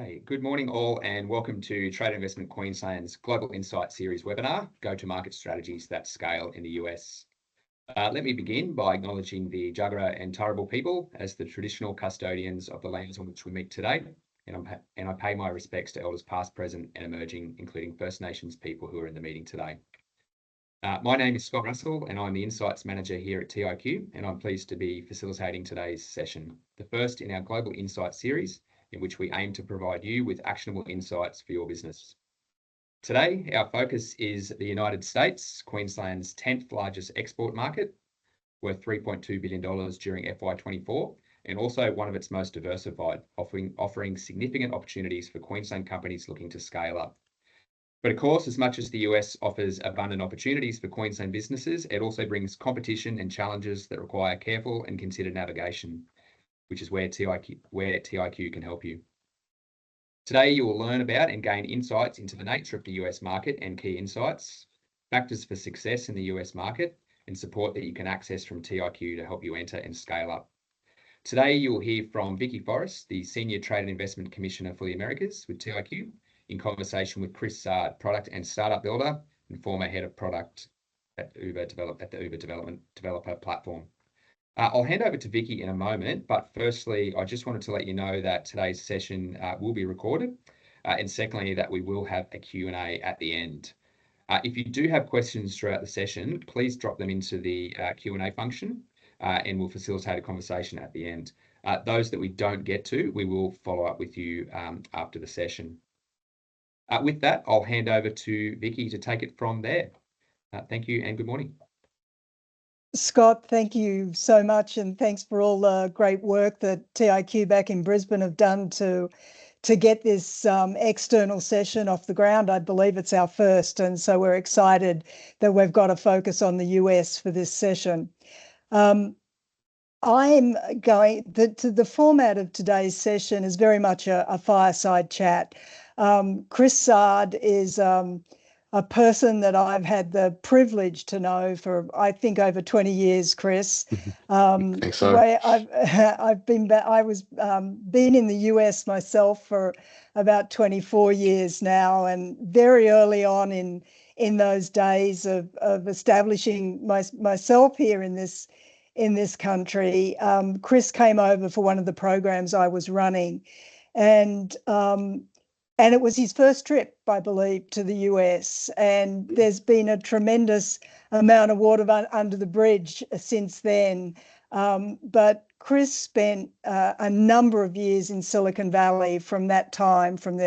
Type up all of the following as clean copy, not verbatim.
Okay, good morning all and welcome to Trade Investment Queensland's Global Insight Series webinar, Go-to-Market Strategies that Scale in the US. Let me begin by acknowledging the Jagera and Turrbal people as the traditional custodians of the lands on which we meet today, and I pay my respects to elders past, present and emerging, including First Nations people who are in the meeting today. My name is Scott Russell and I'm the Insights Manager here at TIQ, and I'm pleased to be facilitating today's session, the first in our Global Insight Series, in which we aim to provide you with actionable insights for your business. Today, our focus is the United States, Queensland's 10th largest export market, worth $3.2 billion during FY24, and also one of its most diversified, offering significant opportunities for Queensland companies looking to scale up. But of course, as much as the US offers abundant opportunities for Queensland businesses, it also brings competition and challenges that require careful and considered navigation, which is where TIQ can help you. Today, you will learn about and gain insights into the nature of the US market and key insights, factors for success in the US market, and support that you can access from TIQ to help you enter and scale up. Today, you will hear from Viki Forrest, the Senior Trade and Investment Commissioner for the Americas with TIQ, in conversation with Chris Saad, Product and Startup Builder and former Head of Product at the Uber Developer Platform. I'll hand over to Viki in a moment, but firstly, I just wanted to let you know that today's session will be recorded, and secondly, that we will have a Q&A at the end. If you do have questions throughout the session, please drop them into the Q&A function, and we'll facilitate a conversation at the end. Those that we don't get to, we will follow up with you after the session. With that, I'll hand over to Viki to take it from there. Thank you and good morning. Scott, thank you so much, and thanks for all the great work that TIQ back in Brisbane have done to get this external session off the ground. I believe it's our first, and so we're excited that we've got a focus on the US for this session. I'm going the format of today's session is very much a fireside chat. Chris Saad is a person that I've had the privilege to know for, I think, over 20 years, Chris. Thanks, so. I was been in the US myself for about 24 years now, and very early on in those days of establishing myself here in this country, Chris came over for one of the programs I was running, and it was his first trip, I believe, to the US. And there's been a tremendous amount of water under the bridge since then. But Chris spent a number of years in Silicon Valley from that time, from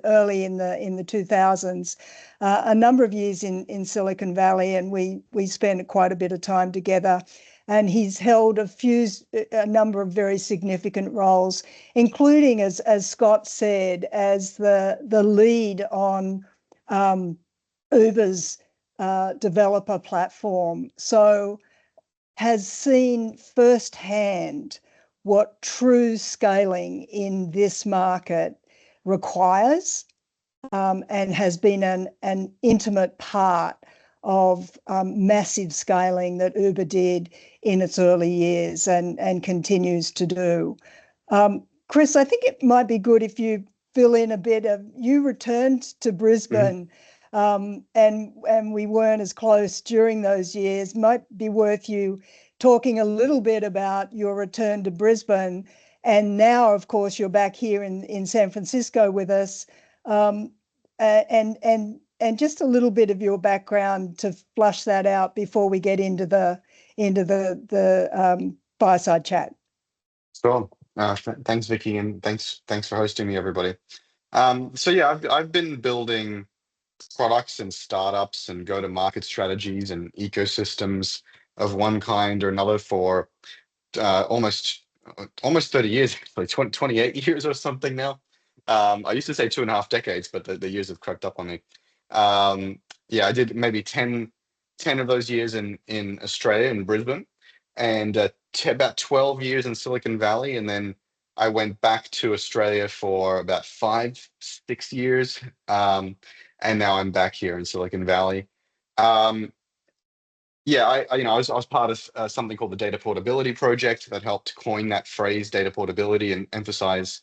early in the 2000s, a number of years in Silicon Valley, and we spent quite a bit of time together. And he's held a number of very significant roles, including, as Scott said, as the lead on Uber's developer platform. So has seen firsthand what true scaling in this market requires, and has been an intimate part of massive scaling that Uber did in its early years and continues to do. Chris, I think it might be good if you fill in a bit of, you returned to Brisbane, and we weren't as close during those years. Might be worth you talking a little bit about your return to Brisbane. And now, of course, you're back here in San Francisco with us, and just a little bit of your background to flush that out before we get into the fireside chat. Sure. Thanks, Viki, and thanks for hosting me, everybody. So yeah, I've been building products and startups and go-to-market strategies and ecosystems of one kind or another for almost 30 years, actually 28 years or something now. I used to say 2.5 decades, but the years have crept up on me. Yeah, I did maybe 10 of those years in Australia, in Brisbane, and about 12 years in Silicon Valley. And then I went back to Australia for about 5-6 years. And now I'm back here in Silicon Valley. Yeah, I was part of something called the Data Portability Project that helped coin that phrase, data portability, and emphasize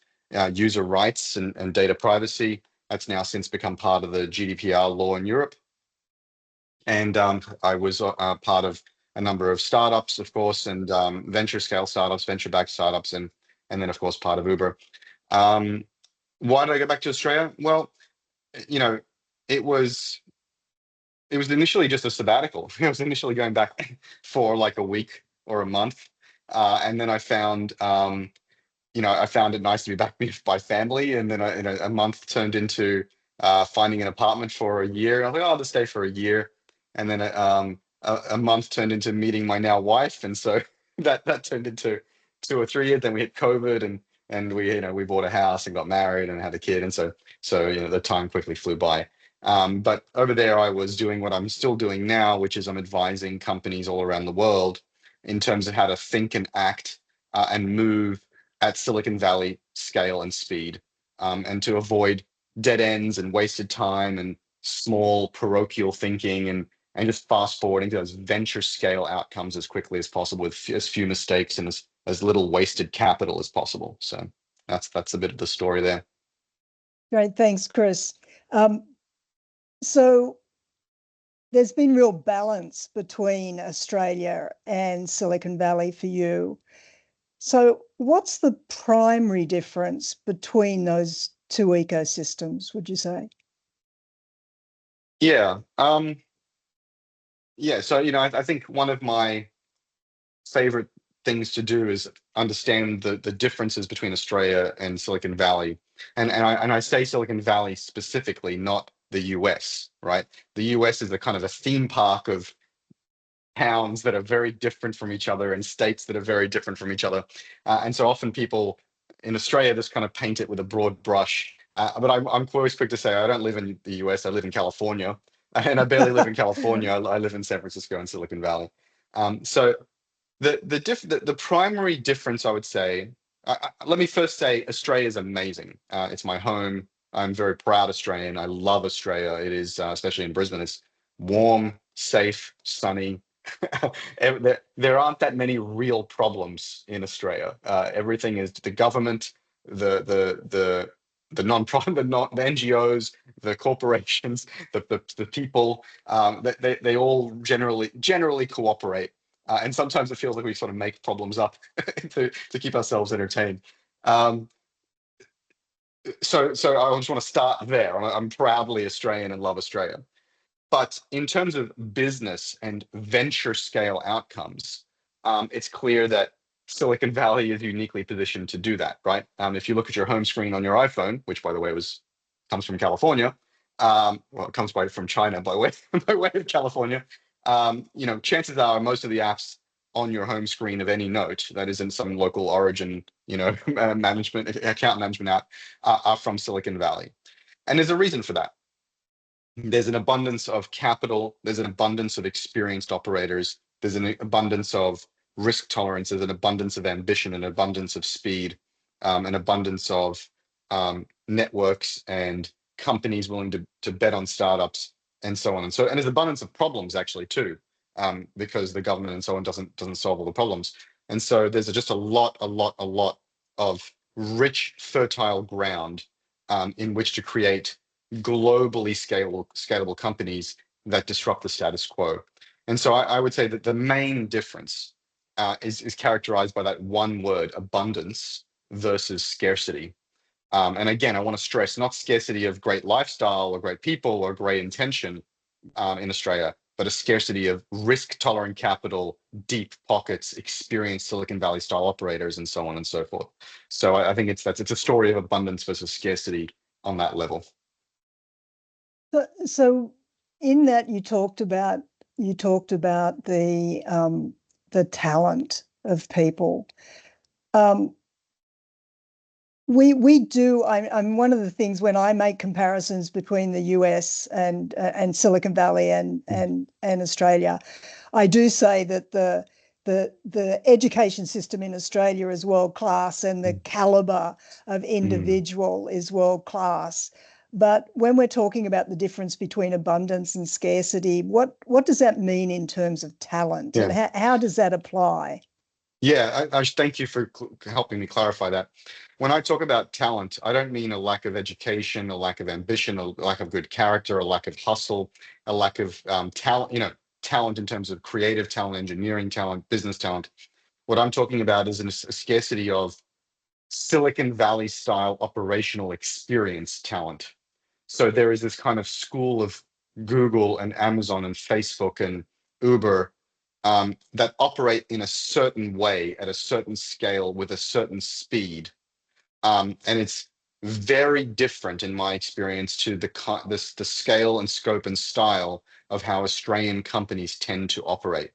user rights and data privacy. That's now since become part of the GDPR law in Europe. And I was part of a number of startups, of course, and venture scale startups, venture backed startups, and then of course part of Uber. Why did I go back to Australia? Well, you know, it was initially just a sabbatical. I was initially going back for like a week or a month, and then I found I found it nice to be back with my family, and then a month turned into finding an apartment for a year. I was like, oh, I'll just stay for a year, and then a month turned into meeting my now wife, and so that turned into 2 or 3 years. Then we hit COVID, and we bought a house and got married and had a kid, and so the time quickly flew by. But over there, I was doing what I'm still doing now, which is I'm advising companies all around the world in terms of how to think and act and move at Silicon Valley scale and speed, and to avoid dead ends and wasted time and small parochial thinking, and just fast forwarding to those venture scale outcomes as quickly as possible with as few mistakes and as little wasted capital as possible. So that's a bit of the story there. Great, thanks, Chris. So there's been real balance between Australia and Silicon Valley for you. So what's the primary difference between those two ecosystems, would you say? Yeah. So, I think one of my favorite things to do is understand the differences between Australia and Silicon Valley. And I say Silicon Valley specifically, not the US, right? The US is a kind of a theme park of towns that are very different from each other and states that are very different from each other. And so often people in Australia just kind of paint it with a broad brush. But I'm always quick to say I don't live in the US, I live in California. And I barely live in California. I live in San Francisco and Silicon Valley. So the primary difference, I would say, let me first say Australia is amazing. It's my home. I'm very proud Australian. I love Australia. It is, especially in Brisbane, it's warm, safe, sunny. There aren't that many real problems in Australia. Everything is the government, the non-profit, the NGOs, the corporations, the people. They all generally cooperate. And sometimes it feels like we sort of make problems up to keep ourselves entertained. So I just want to start there. I'm proudly Australian and love Australia. But in terms of business and venture scale outcomes, it's clear that Silicon Valley is uniquely positioned to do that, right? If you look at your home screen on your iPhone, which by the way comes from California, it comes from China by way of California. Chances are most of the apps on your home screen of any note that is in some local origin, account management app are from Silicon Valley. And there's a reason for that. There's an abundance of capital, there's an abundance of experienced operators, there's an abundance of risk tolerance, there's an abundance of ambition, an abundance of speed, an abundance of networks and companies willing to bet on startups and so on. And there's abundance of problems actually too, because the government and so on doesn't solve all the problems. And so there's just a lot of rich, fertile ground in which to create globally scalable companies that disrupt the status quo. And so I would say that the main difference is characterized by that one word, abundance versus scarcity. And again, I want to stress not scarcity of great lifestyle or great people or great intention in Australia, but a scarcity of risk-tolerant capital, deep pockets, experienced Silicon Valley style operators, and so on and so forth. So I think it's a story of abundance versus scarcity on that level. So in that you talked about the talent of people. We do. I'm one of the things when I make comparisons between the US and Silicon Valley and Australia, I do say that the education system in Australia is world class and the caliber of individual is world class. But when we're talking about the difference between abundance and scarcity, what does that mean in terms of talent? Yeah. And how does that apply? Yeah, I thank you for helping me clarify that. When I talk about talent, I don't mean a lack of education, a lack of ambition, a lack of good character, a lack of hustle, a lack of talent, talent in terms of creative talent, engineering talent, business talent. What I'm talking about is a scarcity of Silicon Valley style operational experience talent. So there is this kind of school of Google and Amazon and Facebook and Uber that operate in a certain way at a certain scale with a certain speed. And it's very different in my experience to the scale and scope and style of how Australian companies tend to operate.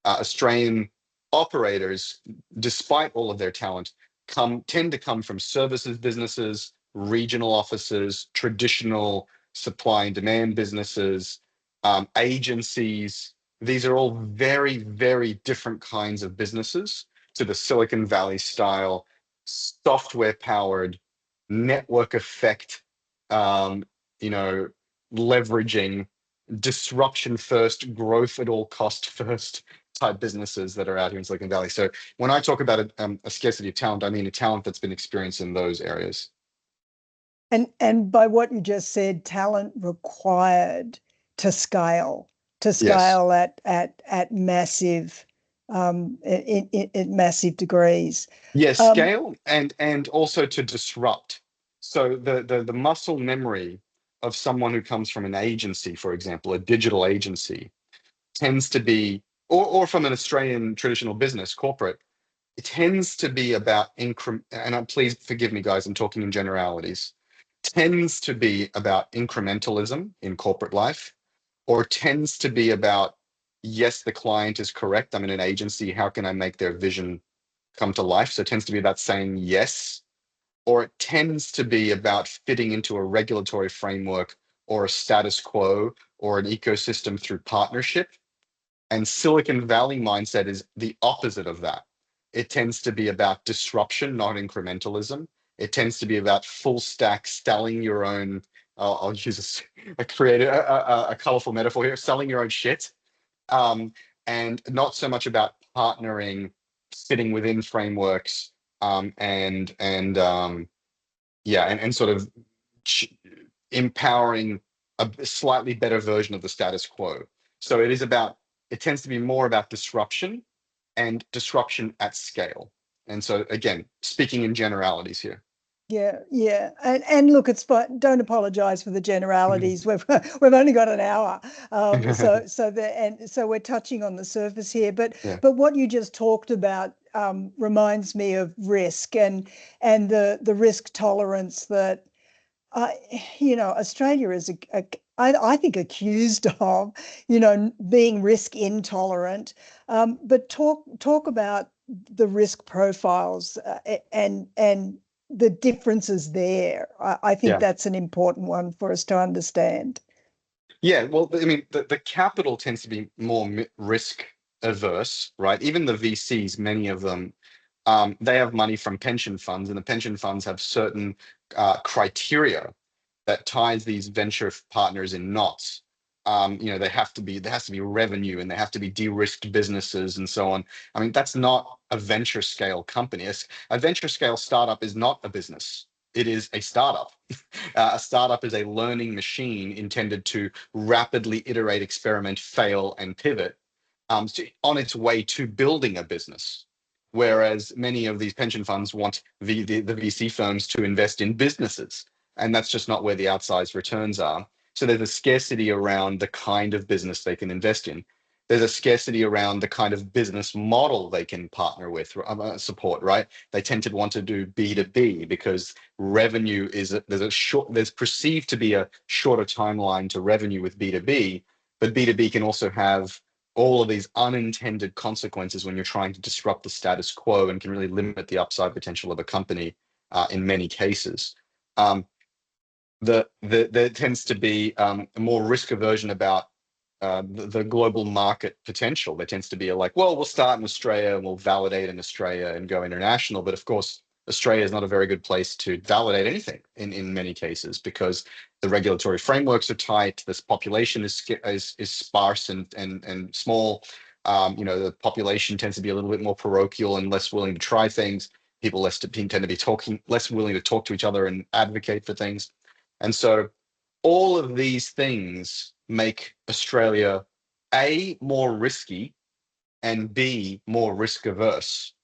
Australian operators, despite all of their talent, tend to come from services businesses, regional offices, traditional supply and demand businesses, agencies. These are all very, very different kinds of businesses to the Silicon Valley style, software powered, network effect, um, you know, leveraging, disruption first, growth at all cost first type businesses that are out here in Silicon Valley. So when I talk about a scarcity of talent, I mean a talent that's been experienced in those areas. And by what you just said, talent required to scale, Yes. at massive in massive degrees. Yes, Um, scale and also to disrupt. So the muscle memory of someone who comes from an agency, for example, a digital agency, tends to be, or from an Australian traditional business, corporate, it tends to be about and please forgive me, guys, I'm talking in generalities, tends to be about incrementalism in corporate life, or tends to be about, yes, the client is correct. I'm in an agency. How can I make their vision come to life? So it tends to be about saying yes, or it tends to be about fitting into a regulatory framework or a status quo or an ecosystem through partnership. And Silicon Valley mindset is the opposite of that. It tends to be about disruption, not incrementalism. It tends to be about full stack selling your own. I'll use a colorful metaphor here: selling your own shit, um, and not so much about partnering, fitting within frameworks, and sort of empowering a slightly better version of the status quo. So it tends to be more about disruption and disruption at scale. And so again, speaking in generalities here. yeah, and look, it's fine. Don't apologise for the generalities. We've only got an hour, so we're touching on the surface here. But Yeah, what you just talked about reminds me of risk and the risk tolerance that Australia is I think accused of, being risk intolerant. But talk about the risk profiles and the differences there. I think yeah, that's an important one for us to understand. yeah. Well, I mean, the capital tends to be more risk averse, right? Even the VCs, many of them, they have money from pension funds, and the pension funds have certain criteria that ties these venture partners in knots. There has to be revenue, and they have to be de-risked businesses and so on. I mean, that's not a venture scale company. A venture scale startup is not a business. It is a startup. A startup is a learning machine intended to rapidly iterate, experiment, fail, and pivot on its way to building a business. Whereas many of these pension funds want the VC firms to invest in businesses, and that's just not where the outsized returns are. So there's a scarcity around the kind of business they can invest in. There's a scarcity around the kind of business model they can partner with, support, right? They tend to want to do B2B because revenue there's perceived to be a shorter timeline to revenue with B2B, but B2B can also have all of these unintended consequences when you're trying to disrupt the status quo and can really limit the upside potential of a company in many cases. Um, there tends to be more risk aversion about the global market potential. There tends to be well, we'll start in Australia and we'll validate in Australia and go international. But of course, Australia is not a very good place to validate anything in many cases because the regulatory frameworks are tight. This population is sparse and small. The population tends to be a little bit more parochial and less willing to try things. People tend to be less willing to talk to each other and advocate for things. And so all of these things make Australia, A, more risky, and B, more risk averse.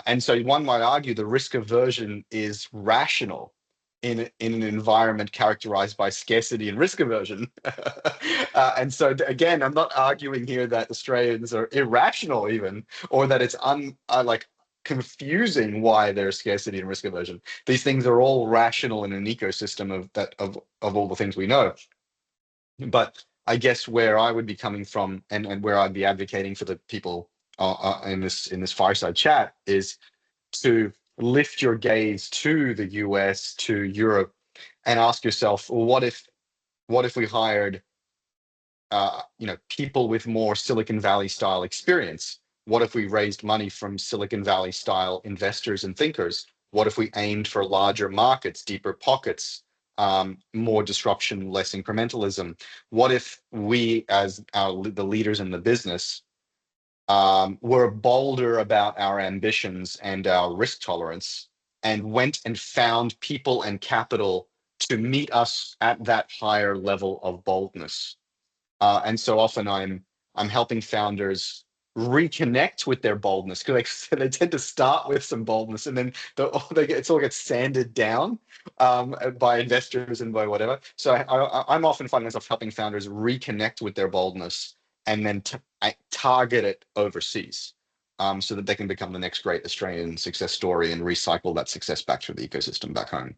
And so one might argue the risk aversion is rational in an environment characterized by scarcity and risk aversion. And so again, I'm not arguing here that Australians are irrational even, or that it's like confusing why there's scarcity and risk aversion. These things are all rational in an ecosystem of all the things we know. But I guess where I would be coming from, and where I'd be advocating for the people in this fireside chat, is to lift your gaze to the US, to Europe, and ask yourself, well, what if we hired people with more Silicon Valley style experience? What if we raised money from Silicon Valley style investors and thinkers? What if we aimed for larger markets, deeper pockets, more disruption, less incrementalism? What if we, as the leaders in the business, were bolder about our ambitions and our risk tolerance, and went and found people and capital to meet us at that higher level of boldness? And so often I'm helping founders reconnect with their boldness, because they tend to start with some boldness, and then it all gets sanded down by investors and by whatever. So I'm often finding myself helping founders reconnect with their boldness, and then target it overseas, so that they can become the next great Australian success story and recycle that success back through the ecosystem back home.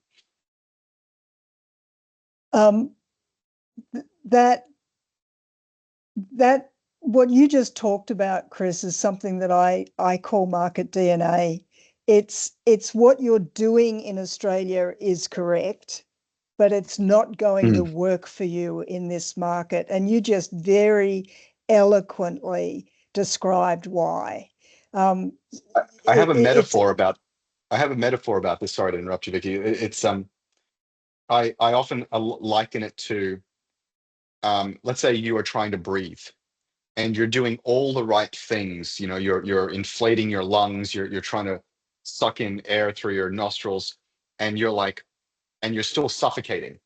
That what you just talked about, Chris, is something that I call market DNA. It's what you're doing in Australia is correct, but it's not going to work for you in this market. And you just very eloquently described why. I have a metaphor about this. Sorry to interrupt you, Viki. It's I often liken it to, let's say you are trying to breathe, and you're doing all the right things. You're inflating your lungs, you're trying to suck in air through your nostrils, and you're still suffocating.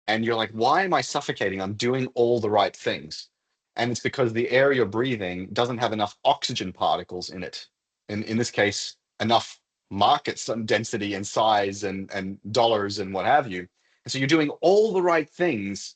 And you're like, why am I suffocating? I'm doing all the right things. And it's because the air you're breathing doesn't have enough oxygen particles in it. In this case, enough market density and size and dollars and what have you. And so you're doing all the right things,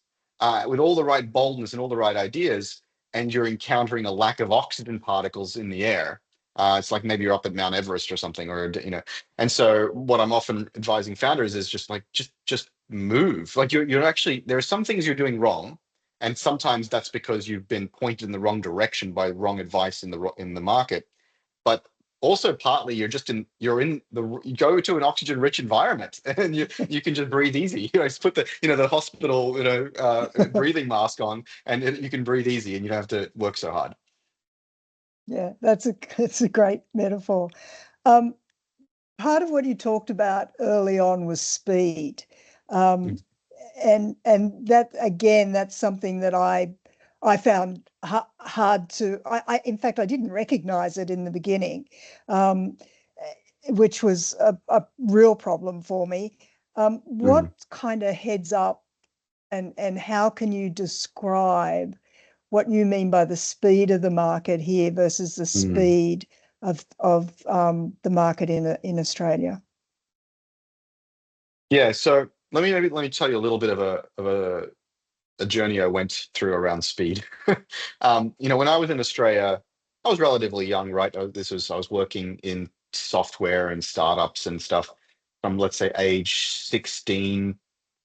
with all the right boldness and all the right ideas, and you're encountering a lack of oxygen particles in the air. It's like maybe you're up at Mount Everest or something, and so what I'm often advising founders is just move. Like you're actually, there are some things you're doing wrong, and sometimes that's because you've been pointed in the wrong direction by wrong advice in the market. But also partly you go to an oxygen rich environment, and you can just breathe easy. Just put the hospital breathing mask on, and you can breathe easy, and you don't have to work so hard. Yeah, that's a great metaphor. Part of what you talked about early on was speed. And that, again, that's something that I found hard to, in fact, I didn't recognize it in the beginning, which was a real problem for me. What kind of heads up, and how can you describe what you mean by the speed of the market here versus the speed of the market in Australia? Yeah, so let me tell you a little bit of a journey I went through around speed. When I was in Australia, I was relatively young, right? I was working in software and startups and stuff from, let's say, age 16,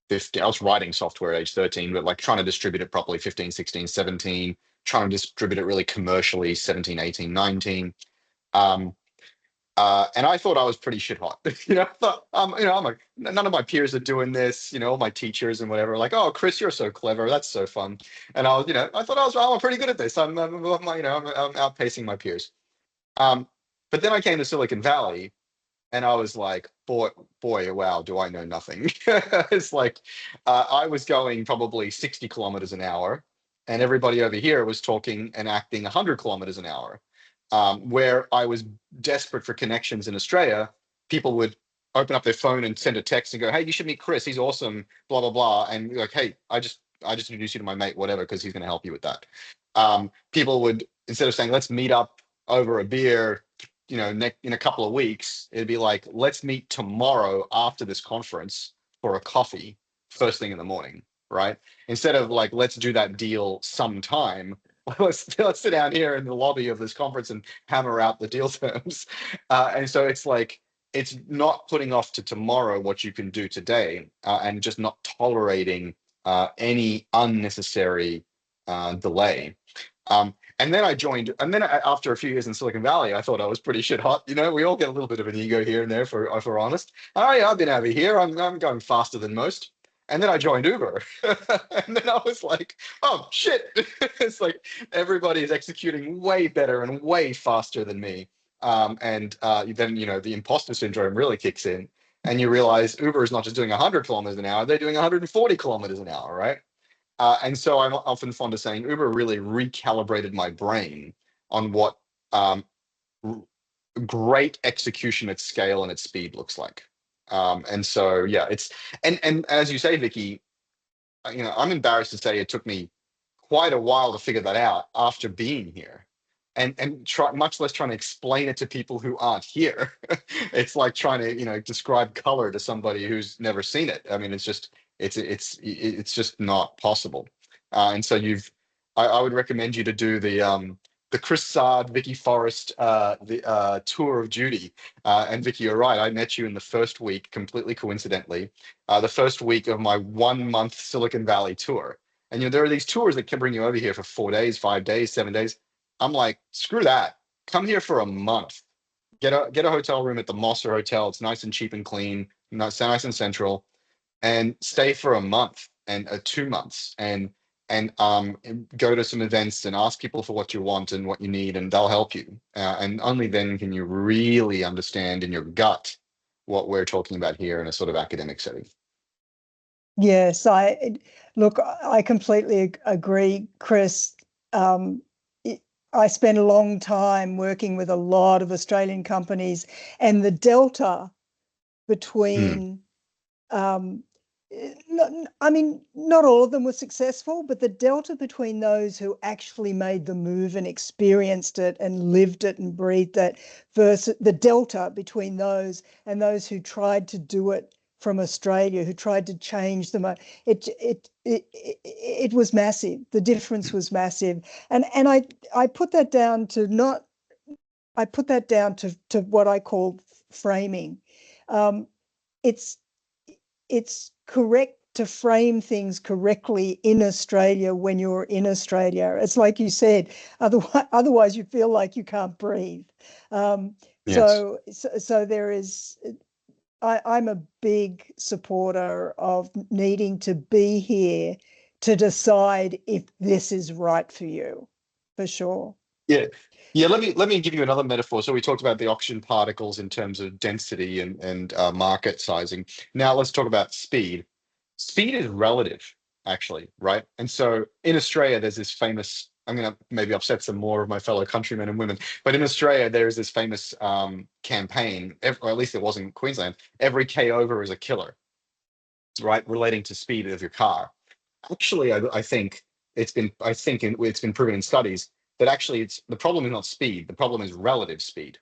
15. I was writing software at age 13, but like trying to distribute it properly, 15, 16, 17, trying to distribute it really commercially, 17, 18, 19. And I thought I was pretty shit hot. I thought, I'm like, none of my peers are doing this. All my teachers and whatever, like, oh, Chris, you're so clever. That's so fun. And I thought I'm pretty good at this. I'm outpacing my peers. But then I came to Silicon Valley, and I was like, boy, wow, do I know nothing? It's like, I was going probably 60 kilometers an hour, and everybody over here was talking and acting 100 kilometers an hour. Where I was desperate for connections in Australia, people would open up their phone and send a text and go, "Hey, you should meet Chris. He's awesome." Blah blah blah, and be like, "Hey, I just introduced you to my mate, whatever, because he's going to help you with that." People would, instead of saying, "Let's meet up over a beer," in a couple of weeks, it'd be like, "Let's meet tomorrow after this conference for a coffee first thing in the morning," right? Instead of like, "Let's do that deal sometime." Let's sit down here in the lobby of this conference and hammer out the deal terms. And so it's like, it's not putting off to tomorrow what you can do today, and just not tolerating any unnecessary delay. And then I joined, and then after a few years in Silicon Valley, I thought I was pretty shit hot. We all get a little bit of an ego here and there, for if we're honest. Oh yeah, I've been over here. I'm going faster than most. And then I joined Uber, and then I was like, oh shit! It's like everybody is executing way better and way faster than me. And then the imposter syndrome really kicks in, and you realize Uber is not just doing 100 kilometers an hour; they're doing 140 kilometers an hour, right? And so I'm often fond of saying Uber really recalibrated my brain on what great execution at scale and at speed looks like. And so, yeah, and as you say, Viki, I'm embarrassed to say it took me quite a while to figure that out after being here. And try, much less trying to explain it to people who aren't here. It's like trying to, describe color to somebody who's never seen it. I mean, it's just not possible. And so I would recommend you to do the Chris Saad, Viki Forrest, the tour of duty. And Viki, you're right. I met you in the first week, completely coincidentally, the first week of my 1 month Silicon Valley tour. And there are these tours that can bring you over here for 4 days, 5 days, 7 days. I'm like, screw that. Come here for a month. Get a hotel room at the Mosser Hotel. It's nice and cheap and clean, nice and central, and stay for a month and 2 months, and go to some events and ask people for what you want and what you need, and they'll help you. And only then can you really understand in your gut what we're talking about here in a sort of academic setting. Yes, I completely agree, Chris. I spent a long time working with a lot of Australian companies, and the delta between, not all of them were successful, but the delta between those who actually made the move and experienced it and lived it and breathed it, versus the delta between those and those who tried to do it from Australia, who tried to change them, it was massive. The difference was massive, and I put that down to what I call framing. It's correct to frame things correctly in Australia when you're in Australia. It's like you said, otherwise you feel like you can't breathe. Yes. So there is. I'm a big supporter of needing to be here to decide if this is right for you, for sure. Yeah. Yeah, let me give you another metaphor. So we talked about the oxygen particles in terms of density and market sizing. Now let's talk about speed. Speed is relative, actually, right? And so in Australia, there's this famous, I'm going to maybe upset some more of my fellow countrymen and women, but in Australia, there's this famous campaign, or at least it was in Queensland, every K over is a killer, right? Relating to speed of your car. Actually, I think it's been proven in studies that actually the problem is not speed, the problem is relative speed.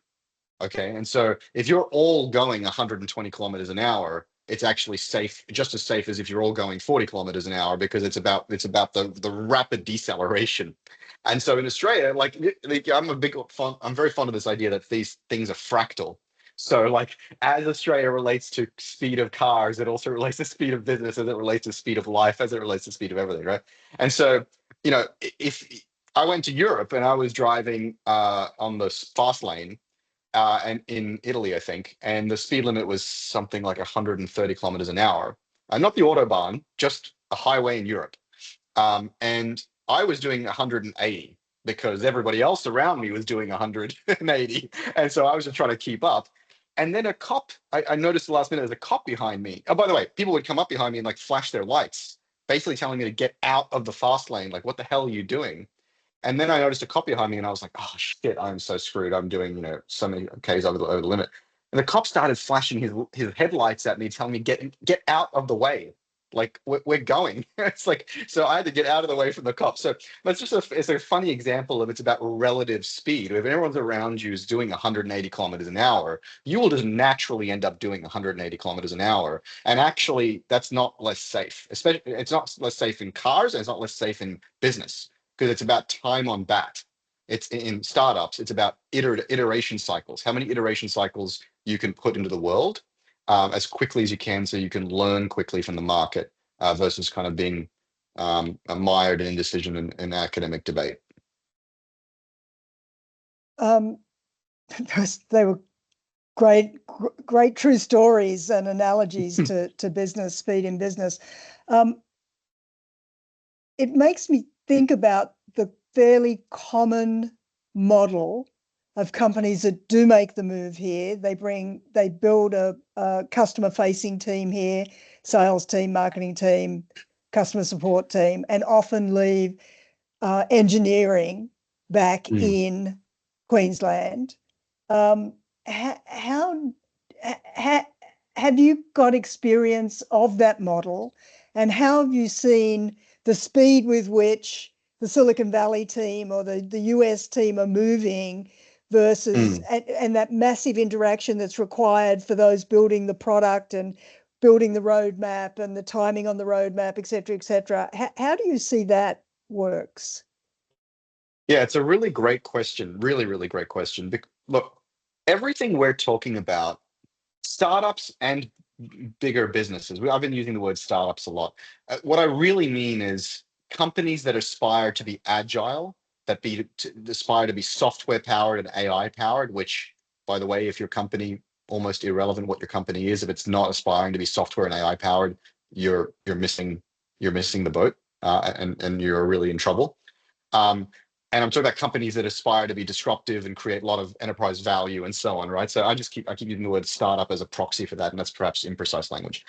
Okay. And so if you're all going 120 kilometers an hour, it's actually safe, just as safe as if you're all going 40 kilometers an hour, because it's about the rapid deceleration. And so in Australia, I'm very fond of this idea that these things are fractal. So like, as Australia relates to speed of cars, it also relates to speed of business, as it relates to speed of life, as it relates to speed of everything, right? And so, if I went to Europe and I was driving on the fast lane, and in Italy, I think, and the speed limit was something like 130 kilometers an hour. Not the autobahn, just a highway in Europe. And I was doing 180 because everybody else around me was doing 180, and so I was just trying to keep up. And then I noticed the last minute there's a cop behind me. Oh, by the way, people would come up behind me and like flash their lights basically telling me to get out of the fast lane. Like, what the hell are you doing? And then I noticed a cop behind me, and I was like, "Oh shit, I'm so screwed. I'm doing, so many Ks over the limit." And the cop started flashing his headlights at me, telling me, "Get out of the way. Like, we're going." It's like, so I had to get out of the way from the cop. So that's just it's a funny example of, it's about relative speed. If everyone's around you is doing 180 kilometers an hour, you will just naturally end up doing 180 kilometers an hour. And actually, that's not less safe. Especially, it's not less safe in cars, and it's not less safe in business, because it's about time on bat. It's in startups, it's about iteration cycles, how many iteration cycles you can put into the world as quickly as you can, so you can learn quickly from the market, versus kind of being mired in indecision and academic debate. They were great true stories and analogies to business, speed in business. It makes me think about the fairly common model of companies that do make the move here. They build a customer facing team here, sales team, marketing team, customer support team, and often leave engineering back in Queensland. How have you got experience of that model, and how have you seen the speed with which the Silicon Valley team or the US team are moving versus and that massive interaction that's required for those building the product and building the roadmap and the timing on the roadmap, et cetera, et cetera. How do you see that works? Yeah, it's a really great question. Really, really great question. Look, everything we're talking about, startups and bigger businesses. I've been using the word startups a lot. What I really mean is companies that aspire to be agile, aspire to be software powered and AI powered. Which, by the way, if your company, almost irrelevant what your company is, if it's not aspiring to be software and AI powered, you're missing the boat, and you're really in trouble. And I'm talking about companies that aspire to be disruptive and create a lot of enterprise value and so on, right? So I keep using the word startup as a proxy for that, and that's perhaps imprecise language.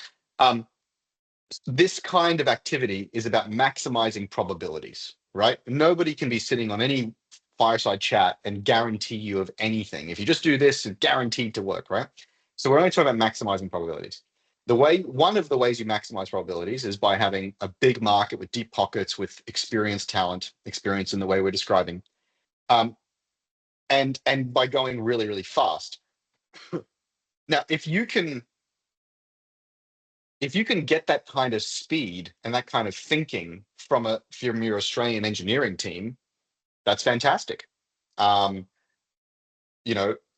This kind of activity is about maximizing probabilities, right? Nobody can be sitting on any fireside chat and guarantee you of anything. If you just do this, it's guaranteed to work, right? So we're only talking about maximizing probabilities. One of the ways you maximize probabilities is by having a big market with deep pockets, with experienced talent, experience in the way we're describing, and by going really, really fast. Now, if you can get that kind of speed and that kind of thinking from your Australian engineering team, that's fantastic.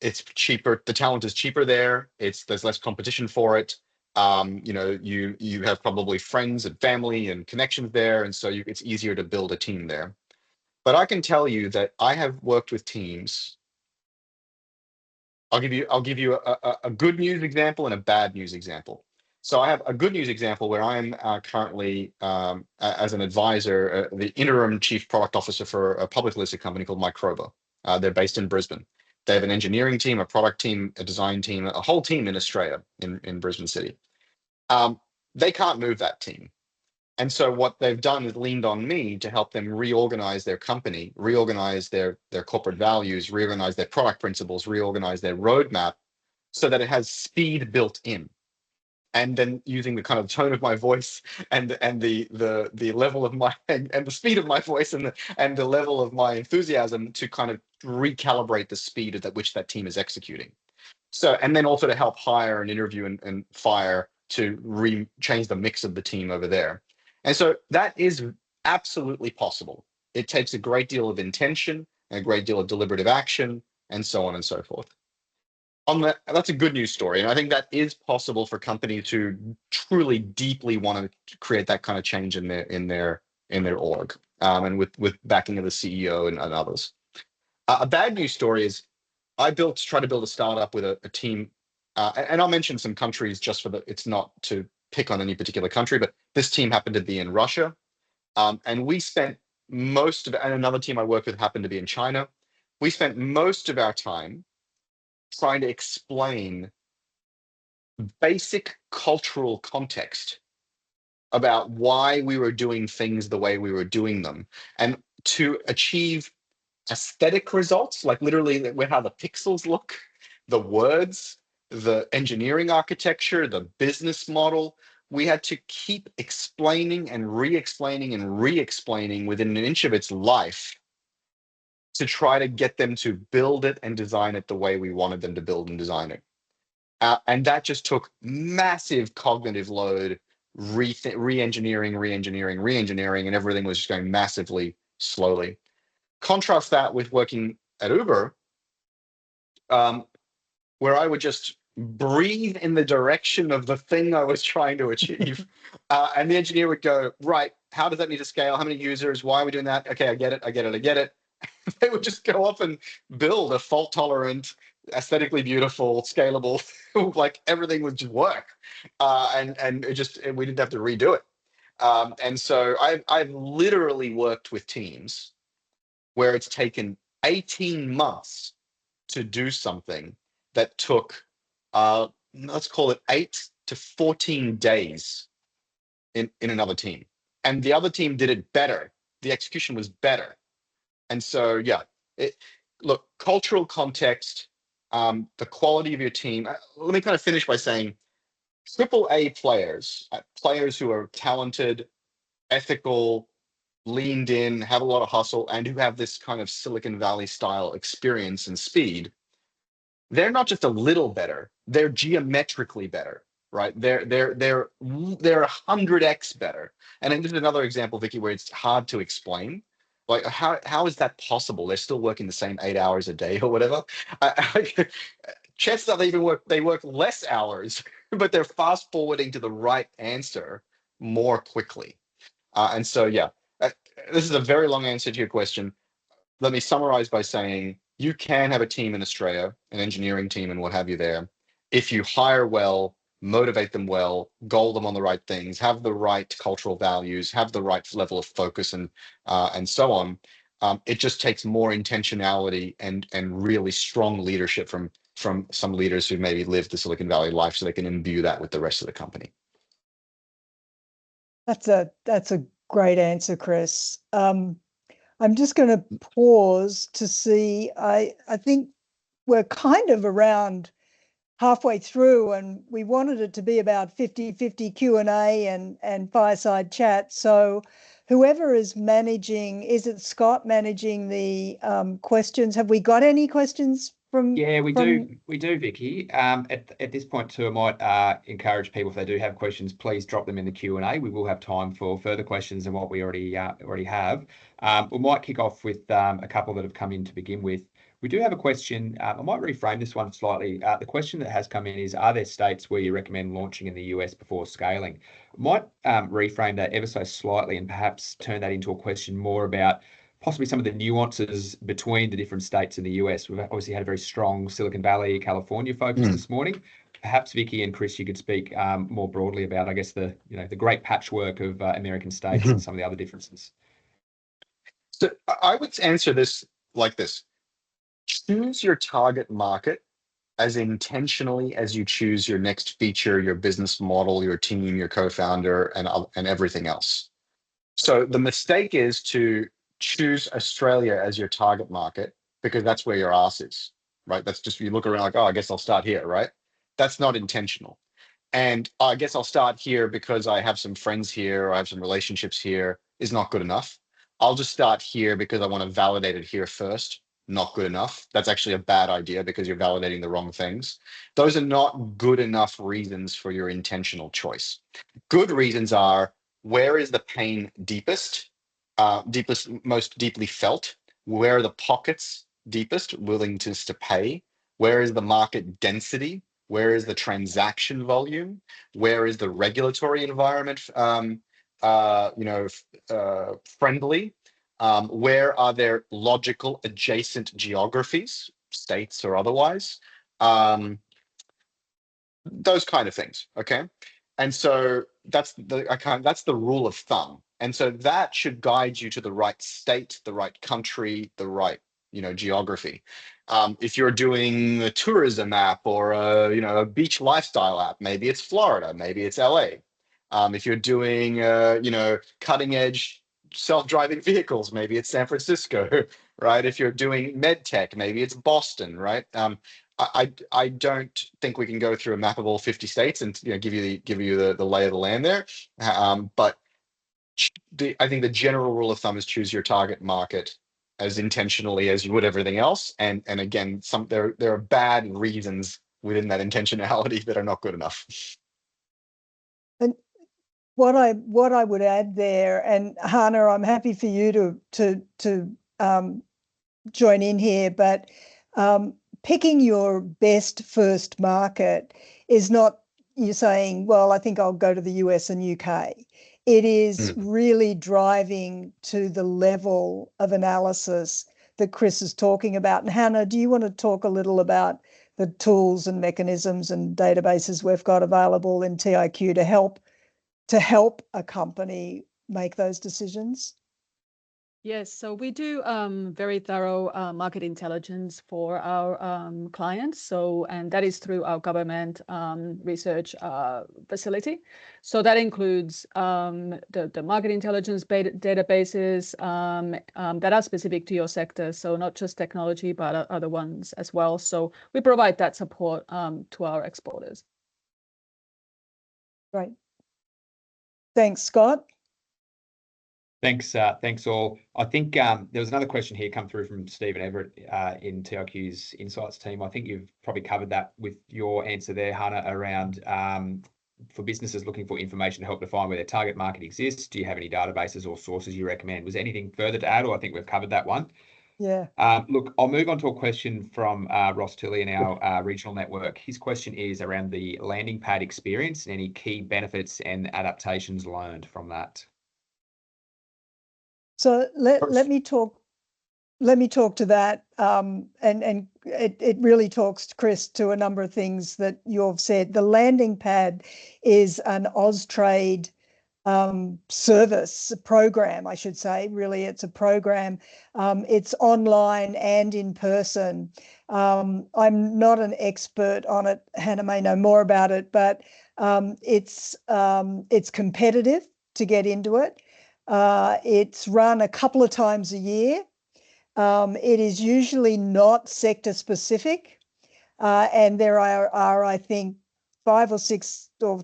It's cheaper. The talent is cheaper there. There's less competition for it. You have probably friends and family and connections there, and so it's easier to build a team there. But I can tell you that I have worked with teams. I'll give you a good news example and a bad news example. So I have a good news example where I'm currently, as an advisor, the interim chief product officer for a public listed company called Microba. They're based in Brisbane. They have an engineering team, a product team, a design team, a whole team in Australia, in Brisbane City. They can't move that team. And so what they've done is leaned on me to help them reorganize their company, reorganize their corporate values, reorganize their product principles, reorganize their roadmap, so that it has speed built in. And then using the kind of tone of my voice and the level of my and the speed of my voice and the level of my enthusiasm to kind of recalibrate the speed at which that team is executing. So, and then also to help hire and interview and fire to change the mix of the team over there. And so that is absolutely possible. It takes a great deal of intention and a great deal of deliberative action and so on and so forth. That's a good news story. And I think that is possible for companies who truly deeply want to create that kind of change in their org, and with backing of the CEO and others. A bad news story is I tried to build a startup with a team, and I'll mention some countries just it's not to pick on any particular country, but this team happened to be in Russia. And we spent and another team I worked with happened to be in China. We spent most of our time trying to explain basic cultural context about why we were doing things the way we were doing them, and to achieve aesthetic results, like literally how the pixels look, the words, the engineering architecture, the business model. We had to keep explaining and re-explaining and re-explaining within an inch of its life to try to get them to build it and design it the way we wanted them to build and design it. And that just took massive cognitive load, re-engineering, re-engineering, re-engineering, and everything was just going massively slowly. Contrast that with working at Uber, where I would just breathe in the direction of the thing I was trying to achieve. And the engineer would go, right, how does that need to scale? How many users? Why are we doing that? Okay, I get it, I get it, I get it. They would just go off and build a fault tolerant, aesthetically beautiful, scalable, like everything would just work. And we didn't have to redo it. And so I've literally worked with teams where it's taken 18 months to do something that took, let's call it 8 to 14 days in another team. And the other team did it better. The execution was better. And so, yeah, look, cultural context, the quality of your team. Let me kind of finish by saying AAA players, players who are talented, ethical, leaned in, have a lot of hustle, and who have this kind of Silicon Valley style experience and speed, they're not just a little better, they're geometrically better, right? They're 100x better. And then this is another example, Viki, where it's hard to explain. Like how is that possible? They're still working the same 8 hours a day or whatever. Chances are they work less hours, but they're fast forwarding to the right answer more quickly. And so yeah, this is a very long answer to your question. Let me summarize by saying you can have a team in Australia, an engineering team and what have you there, if you hire well, motivate them well, goal them on the right things, have the right cultural values, have the right level of focus and so on. It just takes more intentionality and really strong leadership from some leaders who maybe lived the Silicon Valley life, so they can imbue that with the rest of the company. That's a great answer, Chris. I'm just going to pause to see. I think we're kind of around halfway through, and we wanted it to be about 50-50 Q&A and fireside chat. So whoever is managing, is it Scott managing the questions? Have we got any questions from? Yeah, we do, Viki. At this point too, I might encourage people, if they do have questions, please drop them in the Q&A. We will have time for further questions than what we already have. We might kick off with a couple that have come in to begin with. We do have a question. I might reframe this one slightly. The question that has come in is, are there states where you recommend launching in the US before scaling? I might reframe that ever so slightly and perhaps turn that into a question more about possibly some of the nuances between the different states in the US. We've obviously had a very strong Silicon Valley, California focus this morning. Perhaps Viki and Chris, you could speak more broadly about, I guess, the great patchwork of American states and some of the other differences. So I would answer this like this. Choose your target market as intentionally as you choose your next feature, your business model, your team, your co-founder, and everything else. So the mistake is to choose Australia as your target market because that's where your ass is, right? That's just, you look around like, oh, I guess I'll start here, right? That's not intentional. And I guess I'll start here because I have some friends here, or I have some relationships here, is not good enough. I'll just start here because I want to validate it here first. Not good enough. That's actually a bad idea because you're validating the wrong things. Those are not good enough reasons for your intentional choice. Good reasons are, where is the pain deepest, most deeply felt? Where are the pockets deepest, willingness to pay? Where is the market density? Where is the transaction volume? Where is the regulatory environment, friendly? Where are there logical adjacent geographies, states or otherwise? Those kind of things. Okay, and so that's the rule of thumb, and so that should guide you to the right state, the right country, the right geography. If you're doing a tourism app or a beach lifestyle app, maybe it's Florida, maybe it's LA. If you're doing, cutting edge self-driving vehicles, maybe it's San Francisco, right? If you're doing med tech, maybe it's Boston, right? I don't think we can go through a map of all 50 states and give you the lay of the land there. But I think the general rule of thumb is choose your target market as intentionally as you would everything else. And again, there are bad reasons within that intentionality that are not good enough. And what I would add there, and Hannah, I'm happy for you to join in here, but picking your best first market is not you saying, well, I think I'll go to the US and UK. It is really driving to the level of analysis that Chris is talking about. And Hannah, do you want to talk a little about the tools and mechanisms and databases we've got available in TIQ to help a company make those decisions? Yes, so we do very thorough market intelligence for our clients. And that is through our government research facility. So that includes the market intelligence databases that are specific to your sector. So not just technology, but other ones as well. So we provide that support to our exporters. Great. Thanks, Scott. Thanks all. I think there was another question here come through from Stephen Everett in TIQ's Insights team. I think you've probably covered that with your answer there, Hannah, around for businesses looking for information to help define where their target market exists. Do you have any databases or sources you recommend? Was there anything further to add, or I think we've covered that one? Yeah. Look, I'll move on to a question from Ross Tilley in our regional network. His question is around the landing pad experience and any key benefits and adaptations learned from that. So let me talk to that, and it really talks, Chris, to a number of things that you've said. The landing pad is an Austrade service program, I should say. Really, it's a program. It's online and in person. I'm not an expert on it. Hannah may know more about it, but it's competitive to get into it. It's run a couple of times a year. It is usually not sector specific, and there are I think 5 or 6 or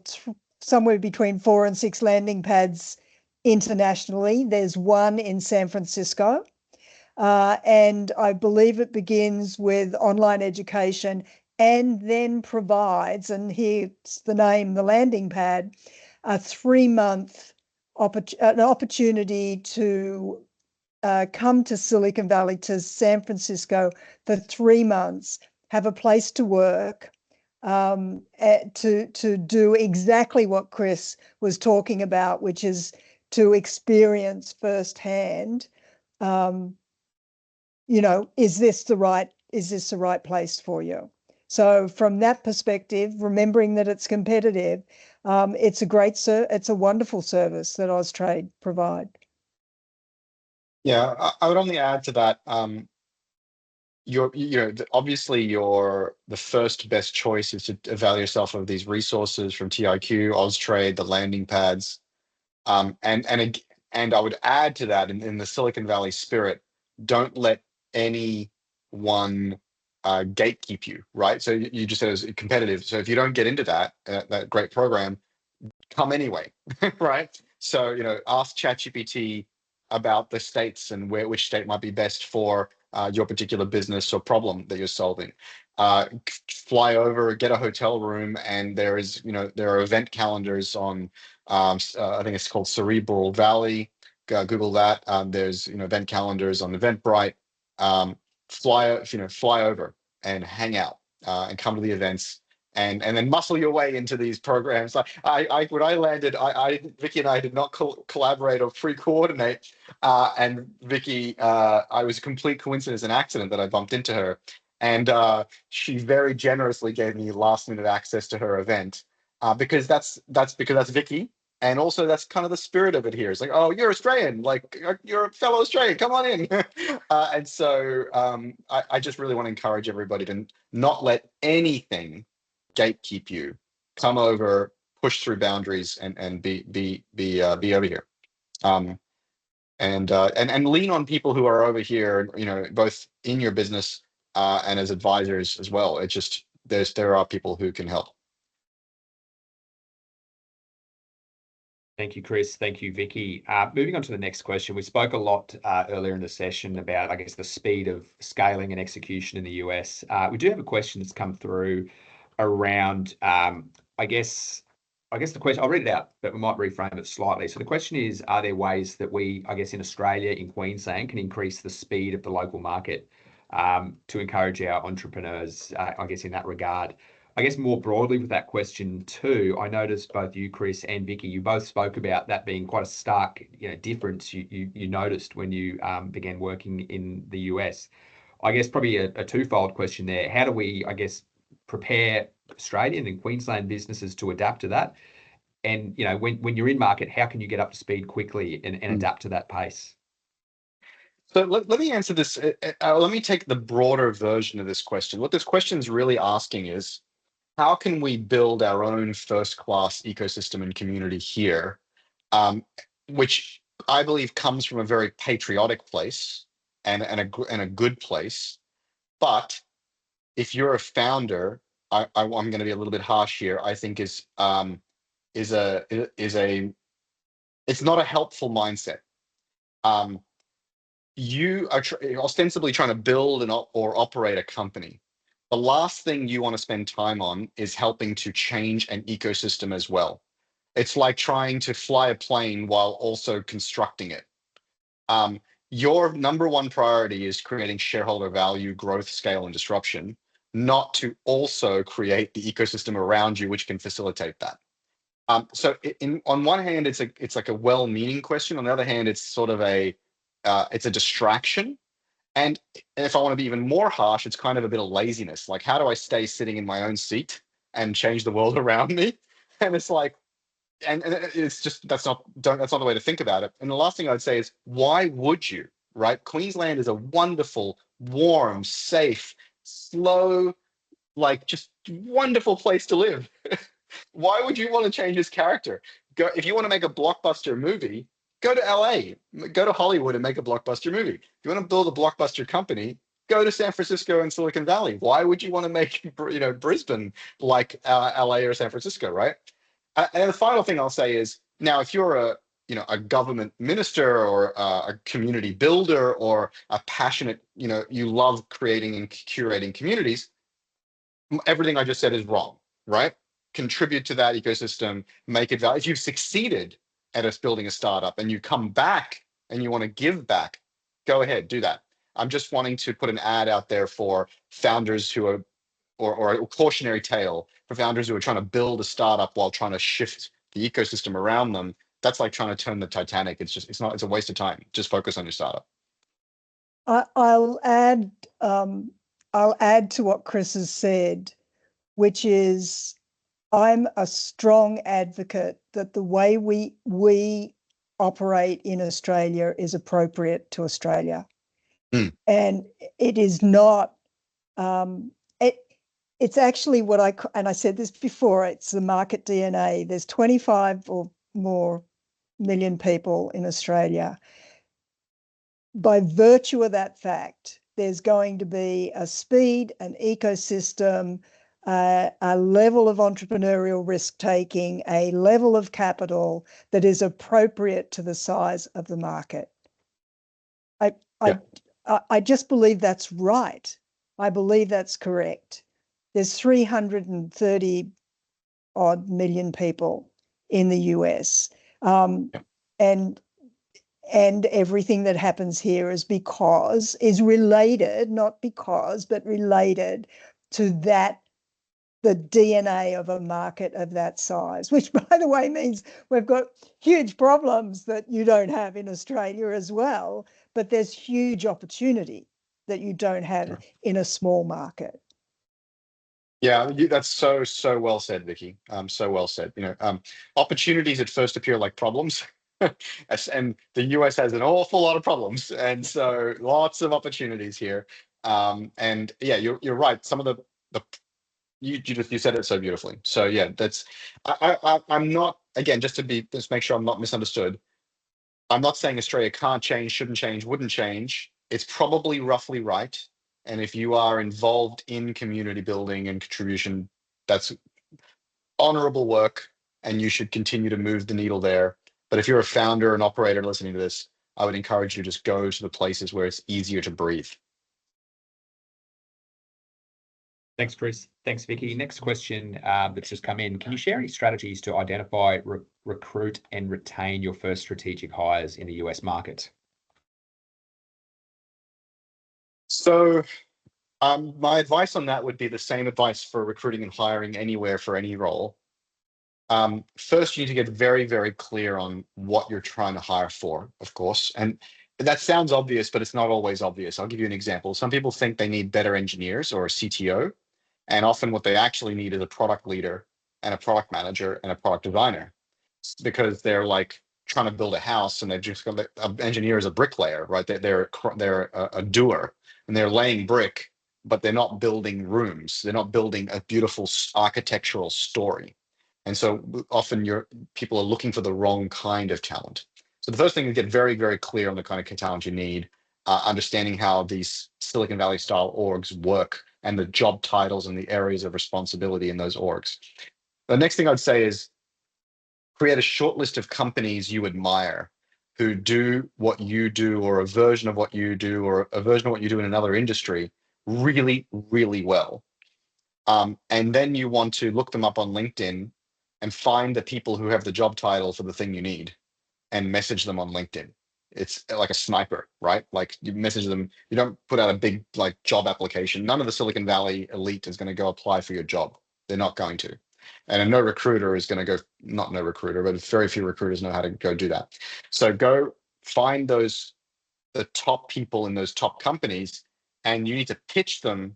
somewhere between 4 and 6 landing pads internationally. There's one in San Francisco, and I believe it begins with online education and then provides, and here's the name, the landing pad, a 3-month an opportunity to come to Silicon Valley, to San Francisco for 3 months, have a place to work, to do exactly what Chris was talking about, which is to experience firsthand, is this the right place for you? So from that perspective, remembering that it's competitive, it's a wonderful service that Austrade provide. Yeah, I would only add to that. Obviously the first best choice is to avail yourself of these resources from TIQ, Austrade, the landing pads, and I would add to that in the Silicon Valley spirit, don't let anyone gatekeep you, right? So you just said it was competitive. So if you don't get into that great program, come anyway, right? So ask ChatGPT about the states and which state might be best for your particular business or problem that you're solving. Fly over, get a hotel room, and there are event calendars on. I think it's called Cerebral Valley. Google that. There's event calendars on Eventbrite. Fly over and hang out and come to the events. And then muscle your way into these programs. Like when I landed, Viki and I did not collaborate or pre-coordinate. And Viki, I was a complete coincidence, an accident that I bumped into her, and she very generously gave me last-minute access to her event because that's Viki, and also that's kind of the spirit of it here. It's like, oh, you're Australian, like you're a fellow Australian, come on in. And so I just really want to encourage everybody to not let anything gatekeep you. Come over, push through boundaries and be over here. And lean on people who are over here, both in your business and as advisors as well. It's just there are people who can help. Thank you, Chris. Thank you, Viki. Moving on to the next question. We spoke a lot earlier in the session about, I guess, the speed of scaling and execution in the US. We do have a question that's come through around, I guess the question, I'll read it out, but we might reframe it slightly. So the question is, are there ways that we, I guess, in Australia, in Queensland, can increase the speed of the local market to encourage our entrepreneurs, I guess, in that regard? I guess more broadly with that question too, I noticed both you, Chris, and Viki, you both spoke about that being quite a stark, difference you noticed when you began working in the US. I guess probably a twofold question there. How do we, I guess, prepare Australian and Queensland businesses to adapt to that? And when you're in market, how can you get up to speed quickly and adapt to that pace? So let me answer this. Let me take the broader version of this question. What this question is really asking is, how can we build our own first-class ecosystem and community here, which I believe comes from a very patriotic place and a good place. But if you're a founder, I'm going to be a little bit harsh here. I think it's not a helpful mindset. You are ostensibly trying to build or operate a company. The last thing you want to spend time on is helping to change an ecosystem as well. It's like trying to fly a plane while also constructing it. Your number one priority is creating shareholder value, growth, scale, and disruption, not to also create the ecosystem around you, which can facilitate that. So on one hand, it's like a well-meaning question. On the other hand, it's sort of it's a distraction. And if I want to be even more harsh, it's kind of a bit of laziness. Like, how do I stay sitting in my own seat and change the world around me? And it's like, and it's just, that's not the way to think about it. And the last thing I'd say is, why would you, right? Queensland is a wonderful, warm, safe, slow, like just wonderful place to live. Why would you want to change his character? If you want to make a blockbuster movie, go to LA, go to Hollywood and make a blockbuster movie. If you want to build a blockbuster company, go to San Francisco and Silicon Valley. Why would you want to make, Brisbane like LA or San Francisco, right? And the final thing I'll say is, now if you're a government minister or a community builder or a passionate, you love creating and curating communities, everything I just said is wrong, right? Contribute to that ecosystem, make it valuable. If you've succeeded at us building a startup and you come back and you want to give back, go ahead, do that. I'm just wanting to put an ad out there for founders who are, or a cautionary tale for founders who are trying to build a startup while trying to shift the ecosystem around them. That's like trying to turn the Titanic. It's a waste of time. Just focus on your startup. I'll add to what Chris has said, which is, I'm a strong advocate that the way we operate in Australia is appropriate to Australia. And it is not, it's actually and I said this before, it's the market DNA. There's 25 or more million people in Australia. By virtue of that fact, there's going to be a speed, an ecosystem, a level of entrepreneurial risk-taking, a level of capital that is appropriate to the size of the market. I just believe that's right. I believe that's correct. There's 330 odd million people in the US. And everything that happens here is related, not because, but related to that, the DNA of a market of that size, which, by the way, means we've got huge problems that you don't have in Australia as well, but there's huge opportunity that you don't have in a small market. Yeah, that's so well said, Viki. So well said. Opportunities at first appear like problems. And the US has an awful lot of problems, and so lots of opportunities here. And yeah, you're right. Some of you said it so beautifully. So yeah, that's I'm not, again, just make sure I'm not misunderstood. I'm not saying Australia can't change, shouldn't change, wouldn't change. It's probably roughly right. And if you are involved in community building and contribution, that's honorable work, and you should continue to move the needle there. But if you're a founder and operator listening to this, I would encourage you to just go to the places where it's easier to breathe. Thanks, Chris. Thanks, Viki. Next question that's just come in. Can you share any strategies to identify, recruit, and retain your first strategic hires in the US market? So my advice on that would be the same advice for recruiting and hiring anywhere for any role. First, you need to get very, very clear on what you're trying to hire for, of course. And that sounds obvious, but it's not always obvious. I'll give you an example. Some people think they need better engineers or a CTO. And often what they actually need is a product leader and a product manager and a product designer, because they're like trying to build a house and they've just got an engineer is a bricklayer, right? They're a doer and they're laying brick, but they're not building rooms. They're not building a beautiful architectural story. And so often people are looking for the wrong kind of talent. So the first thing is get very, very clear on the kind of talent you need, understanding how these Silicon Valley style orgs work and the job titles and the areas of responsibility in those orgs. The next thing I'd say is create a short list of companies you admire who do what you do, or a version of what you do, or a version of what you do in another industry really, really well. And then you want to look them up on LinkedIn and find the people who have the job title for the thing you need and message them on LinkedIn. It's like a sniper, right? Like you message them, you don't put out a big like job application. None of the Silicon Valley elite is going to go apply for your job. They're not going to. And no recruiter is going to go, not no recruiter, but very few recruiters know how to go do that. So go find the top people in those top companies, and you need to pitch them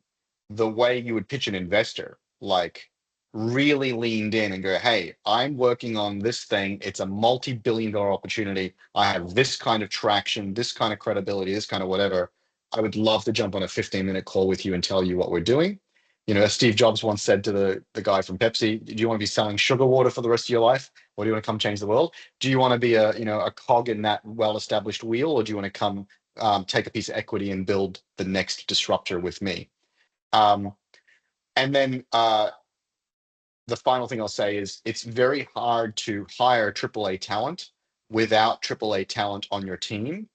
the way you would pitch an investor, like really leaned in and go, hey, I'm working on this thing. It's a multi-billion-dollar opportunity. I have this kind of traction, this kind of credibility, this kind of whatever. I would love to jump on a 15-minute call with you and tell you what we're doing. You know, as Steve Jobs once said to the guy from Pepsi, do you want to be selling sugar water for the rest of your life? Or do you want to come change the world? Do you want to be a cog in that well-established wheel? Or do you want to come take a piece of equity and build the next disruptor with me? And then the final thing I'll say is it's very hard to hire AAA talent without AAA talent on your team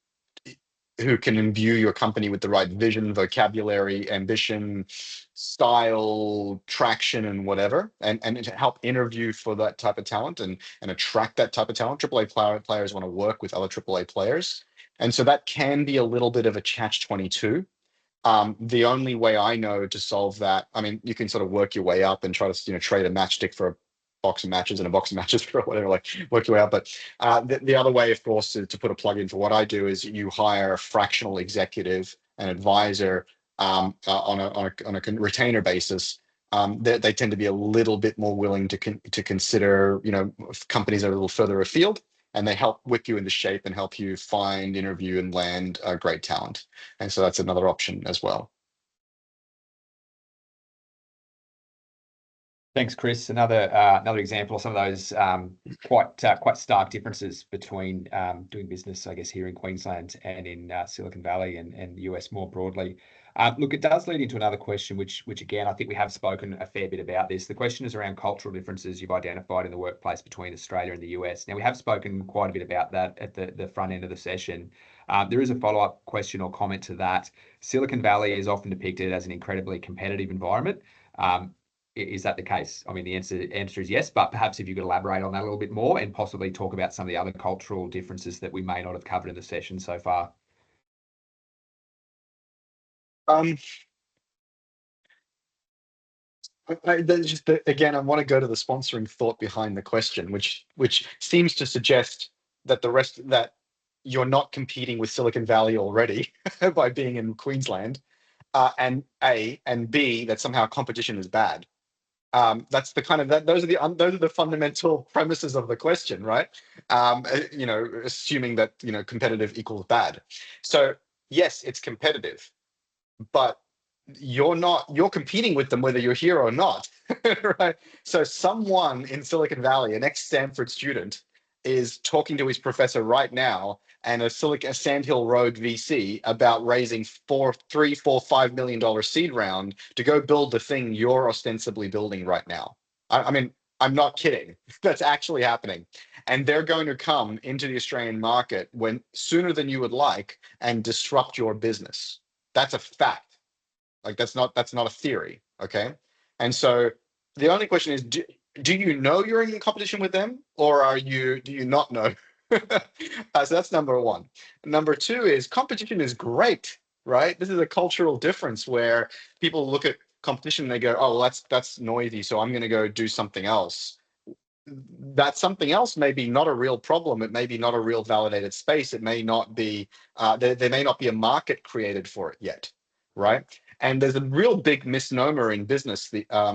who can imbue your company with the right vision, vocabulary, ambition, style, traction, and whatever, and to help interview for that type of talent and attract that type of talent. AAA players want to work with other AAA players. And so that can be a little bit of a catch-22. The only way I know to solve that, I mean, you can sort of work your way up and try to, trade a matchstick for a box of matches and a box of matches for whatever, like work your way up. But the other way, of course, to put a plug in for what I do is you hire a fractional executive, an advisor on a retainer basis. They tend to be a little bit more willing to consider, companies that are a little further afield, and they help whip you into shape and help you find, interview, and land great talent. And so that's another option as well. Thanks, Chris. Another example of some of those quite stark differences between doing business, I guess, here in Queensland and in Silicon Valley and the US more broadly. Look, it does lead into another question, which again, I think we have spoken a fair bit about this. The question is around cultural differences you've identified in the workplace between Australia and the US. Now, we have spoken quite a bit about that at the front end of the session. There is a follow-up question or comment to that. Silicon Valley is often depicted as an incredibly competitive environment. Is that the case? I mean, the answer is yes, but perhaps if you could elaborate on that a little bit more and possibly talk about some of the other cultural differences that we may not have covered in the session so far. Again, I want to go to the sponsoring thought behind the question, which seems to suggest that that you're not competing with Silicon Valley already by being in Queensland, and B, that somehow competition is bad. That's the kind of those are the fundamental premises of the question, right? Assuming that competitive equals bad. So yes, it's competitive, but you're competing with them whether you're here or not, right? So someone in Silicon Valley, an ex-Stanford student, is talking to his professor right now and a Sand Hill Road VC about raising $3, $4, $5 million seed round to go build the thing you're ostensibly building right now. I mean, I'm not kidding. That's actually happening. And they're going to come into the Australian market when sooner than you would like and disrupt your business. That's a fact. Like that's not a theory, okay? And so the only question is, do you know you're in competition with them, or do you not know? So that's number one. Number two is competition is great, right? This is a cultural difference where people look at competition and they go, oh, well, that's noisy, so I'm going to go do something else. That something else may be not a real problem. It may be not a real validated space. It may not be, there may not be a market created for it yet, right? And there's a real big misnomer in business,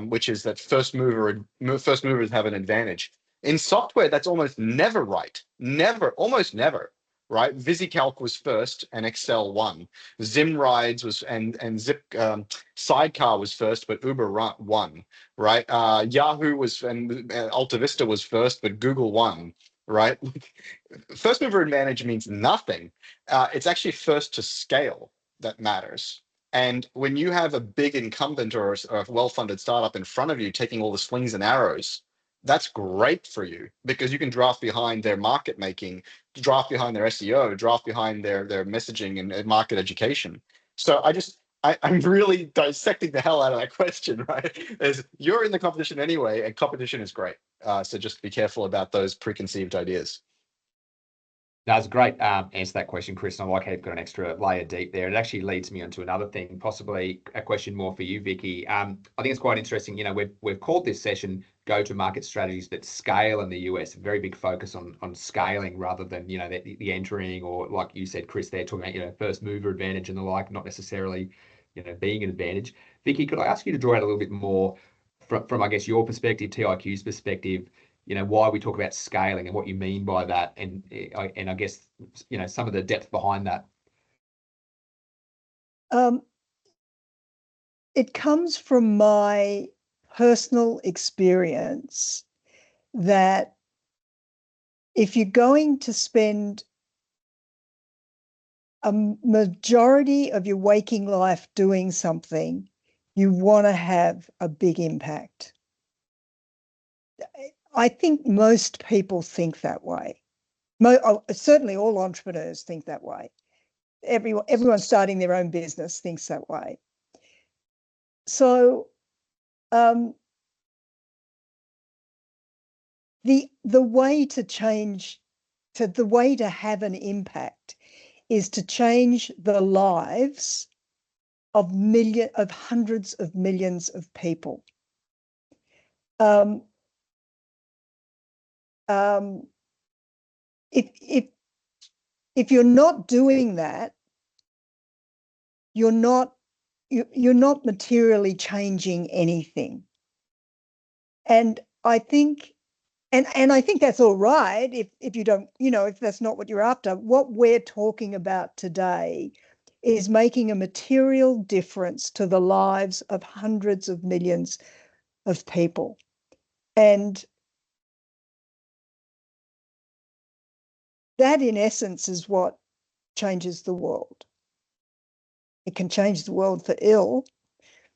which is that first movers have an advantage. In software, that's almost never right. Never, almost never, right? VisiCalc was first and Excel won. Zimrides was and Zip Sidecar was first, but Uber won, right? Yahoo was and Alta Vista was first, but Google won, right? First mover advantage means nothing. It's actually first to scale that matters. And when you have a big incumbent or a well-funded startup in front of you taking all the slings and arrows, that's great for you because you can draft behind their market making, draft behind their SEO, draft behind their messaging and market education. So I'm really dissecting the hell out of that question, right? You're in the competition anyway, and competition is great. So just be careful about those preconceived ideas. That's a great answer to that question, Chris. And I like how you've got an extra layer deep there. It actually leads me onto another thing, possibly a question more for you, Viki. I think it's quite interesting. You know, we've called this session "Go-to-Market Strategies That Scale in the US." A very big focus on scaling rather than the entering, or like you said, Chris, they're talking about first mover advantage and the like, not necessarily being an advantage. Viki, could I ask you to draw out a little bit more from I guess your perspective, TIQ's perspective? Why we talk about scaling and what you mean by that, and I guess some of the depth behind that. It comes from my personal experience that if you're going to spend a majority of your waking life doing something, you want to have a big impact. I think most people think that way. Certainly all entrepreneurs think that way. Everyone starting their own business thinks that way. So the way to change, the way to have an impact is to change the lives of hundreds of millions of people. If you're not doing that, you're not materially changing anything. And I think, and I think that's all right if you don't, if that's not what you're after. What we're talking about today is making a material difference to the lives of hundreds of millions of people. And that, in essence, is what changes the world. It can change the world for ill.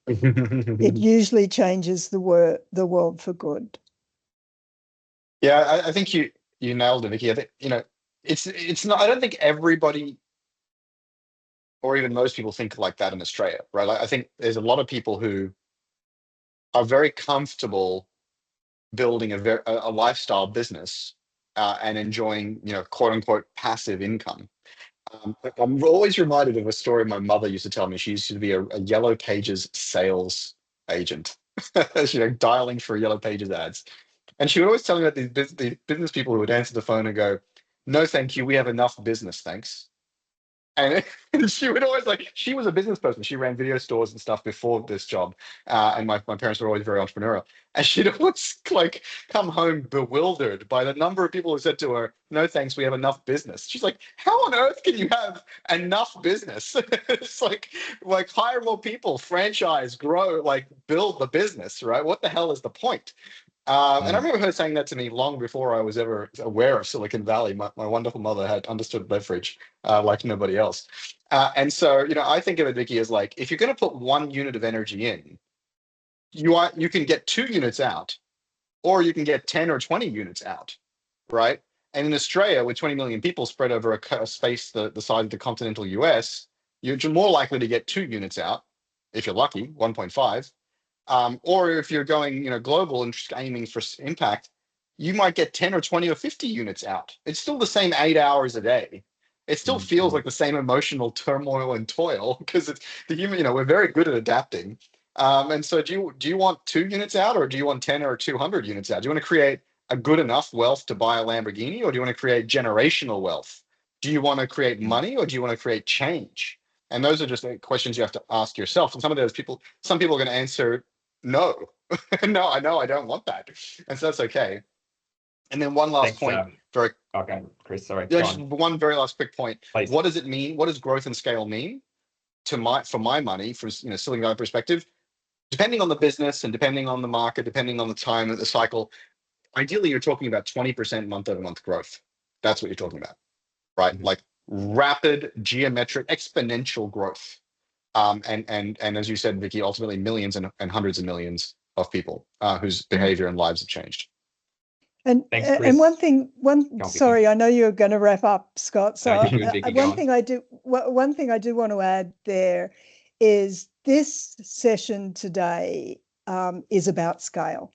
It usually changes the world for good. Yeah, I think you nailed it, Viki. I think it's not. I don't think everybody or even most people think like that in Australia, right? I think there's a lot of people who are very comfortable building a lifestyle business and enjoying, quote unquote, passive income. I'm always reminded of a story my mother used to tell me. She used to be a Yellow Pages sales agent, dialing for Yellow Pages ads. And she would always tell me about these business people who would answer the phone and go, "No, thank you. We have enough business, thanks." And she would always she was a business person. She ran video stores and stuff before this job. And my parents were always very entrepreneurial. And she'd always come home bewildered by the number of people who said to her, no, thanks, we have enough business. She's like, how on earth can you have enough business? It's like hire more people, franchise, grow, build the business, right? What the hell is the point? And I remember her saying that to me long before I was ever aware of Silicon Valley. My wonderful mother had understood leverage like nobody else. And so, I think of it, Viki, as if you're going to put 1 unit of energy in, you can get 2 units out, or you can get 10 or 20 units out, right? And in Australia, with 20 million people spread over a space the size of the continental US, you're more likely to get 2 units out, if you're lucky, 1.5. Or if you're going, global and just aiming for impact, you might get 10 or 20 or 50 units out. It's still the same 8 hours a day. It still feels like the same emotional turmoil and toil because it's the human, we're very good at adapting. And so do you want 2 units out, or do you want 10 or 200 units out? Do you want to create a good enough wealth to buy a Lamborghini, or do you want to create generational wealth? Do you want to create money, or do you want to create change? And those are just questions you have to ask yourself. And some people are going to answer no. No, I know I don't want that. And so that's okay. And then one last point. Okay, Chris, sorry. Just one very last quick point. Please. What does it mean? What does growth and scale mean for my money, from Silicon Valley perspective? Depending on the business and depending on the market, depending on the time of the cycle, ideally you're talking about 20% month-over-month growth. That's what you're talking about, right? Like rapid, geometric, exponential growth. And as you said, Viki, ultimately millions and hundreds of millions of people whose behavior and lives have changed. And Thanks, Chris. and sorry, I know you're going to wrap up, Scott. So no, good, Viki, one thing I do want to add there is this session today is about scale.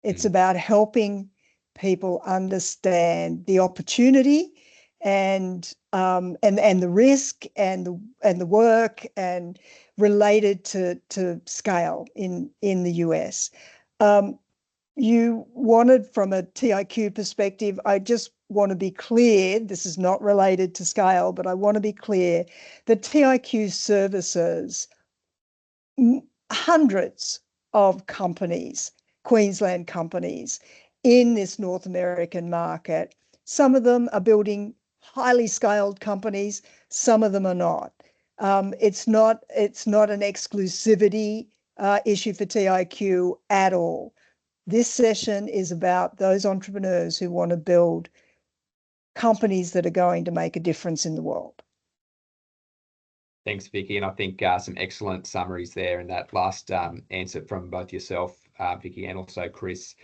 It's about helping people understand the opportunity and the risk and the work and related to scale in the US. You wanted from a TIQ perspective, I just want to be clear, this is not related to scale, but I want to be clear that TIQ services hundreds of companies, Queensland companies in this North American market. Some of them are building highly scaled companies, some of them are not. It's not an exclusivity issue for TIQ at all. This session is about those entrepreneurs who want to build companies that are going to make a difference in the world. Thanks, Viki. And I think some excellent summaries there in that last answer from both yourself, Viki, and also Chris.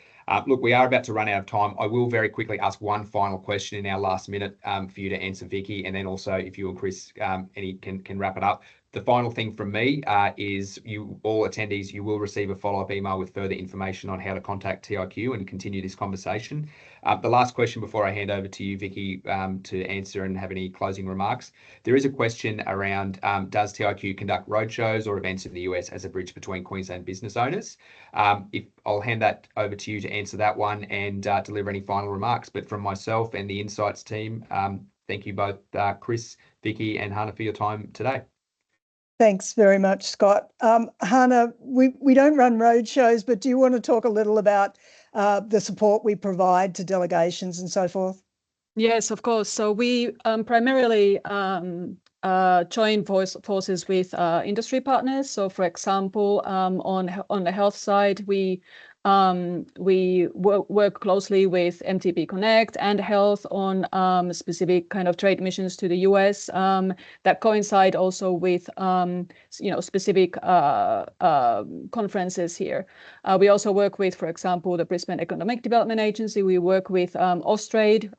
Look, we are about to run out of time. I will very quickly ask one final question in our last minute for you to answer, Viki, and then also if you and Chris can wrap it up. The final thing from me is all attendees, you will receive a follow-up email with further information on how to contact TIQ and continue this conversation. The last question before I hand over to you, Viki, to answer and have any closing remarks. There is a question around, does TIQ conduct roadshows or events in the US as a bridge between Queensland business owners? I'll hand that over to you to answer that one and deliver any final remarks. But from myself and the Insights team, thank you both, Chris, Viki, and Hannah, for your time today. Thanks very much, Scott. Hannah, we don't run road shows, but do you want to talk a little about the support we provide to delegations and so forth? Yes, of course. So we primarily join forces with industry partners. So, for example, on the health side, we work closely with MTP Connect and Health on specific kind of trade missions to the US that coincide also with specific conferences here. We also work with, for example, the Brisbane Economic Development Agency. We work with Austrade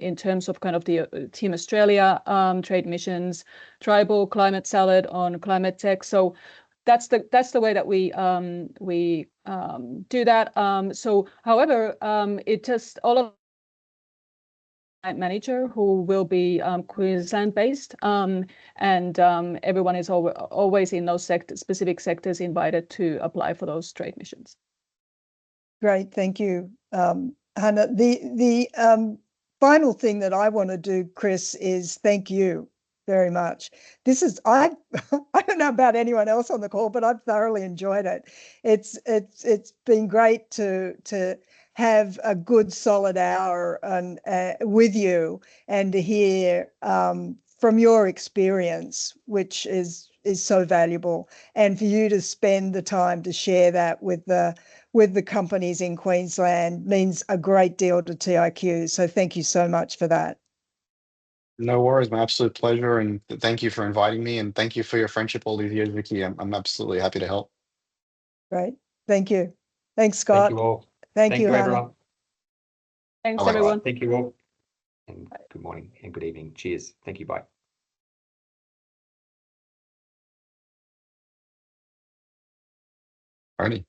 in terms of kind of the Team Australia trade missions, Tribal Climate Salad on climate tech. So that's the way that we do that. However, it just all of manager who will be Queensland based, and everyone is always in those specific sectors invited to apply for those trade missions. Great, thank you, Hannah. The final thing that I want to do, Chris, is thank you very much. This is I don't know about anyone else on the call, but I've thoroughly enjoyed it. It's been great to have a good solid hour and with you and to hear from your experience, which is so valuable, and for you to spend the time to share that with the companies in Queensland means a great deal to TIQ. So thank you so much for that. No worries, my absolute pleasure. And thank you for inviting me. And thank you for your friendship all these years, Viki. I'm absolutely happy to help. Great. Thank you. Thanks, Scott. Thank you all. Thank Thank you, you, Hannah. everyone. Thanks, Bye-bye. everyone. Thank you all. And good morning and good evening. Cheers. Thank you. Bye. Alrighty.